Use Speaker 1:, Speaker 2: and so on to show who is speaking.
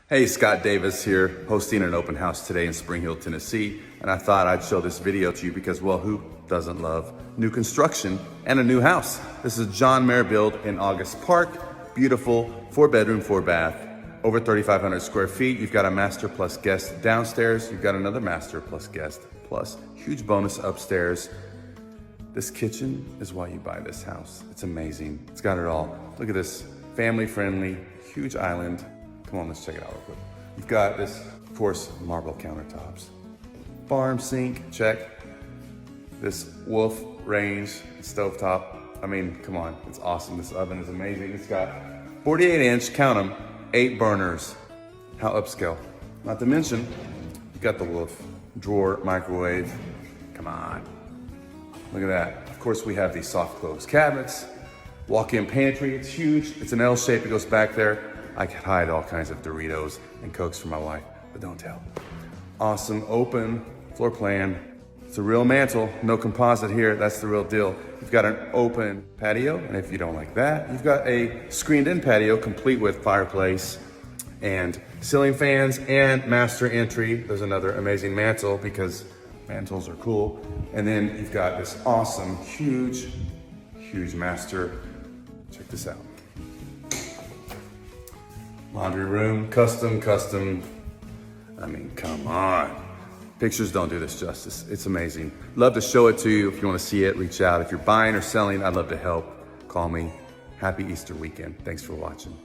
Speaker 1: Hey, Scott Davis here, hosting an open house today in Spring Hill, Tennessee. And I thought I'd show this video to you because, well, who doesn't love new construction and a new house? This is John Mayer build in August Park. Beautiful, 4-bedroom, 4-bath, over 3,500 square feet. You've got a master plus guest downstairs. You've got another master plus guest plus huge bonus upstairs. This kitchen is why you buy this house. It's amazing. It's got it all. Look at this, family friendly, huge island. Come on, let's check it out real quick. You've got this, of course, marble countertops. Farm sink, check. This Wolf range stovetop. I mean, come on, it's awesome. This oven is amazing. It's got 48-inch, count them, 8 burners. How upscale. Not to mention, you got the Wolf drawer microwave. Come on, look at that. Of course, we have these soft close cabinets. Walk-in pantry, it's huge. It's an L shape, it goes back there. I could hide all kinds of Doritos and Cokes for my wife, but don't tell. Awesome open floor plan. It's a real mantle, no composite here, that's the real deal. You've got an open patio, and if you don't like that, you've got a screened-in patio complete with fireplace and ceiling fans and master entry. There's another amazing mantle because mantles are cool. And then you've got this awesome, huge master. Check this out. Laundry room, custom. I mean, come on. Pictures don't do this justice. It's amazing. Love to show it to you. If you want to see it, reach out. If you're buying or selling, I'd love to help. Call me. Happy Easter weekend. Thanks for watching.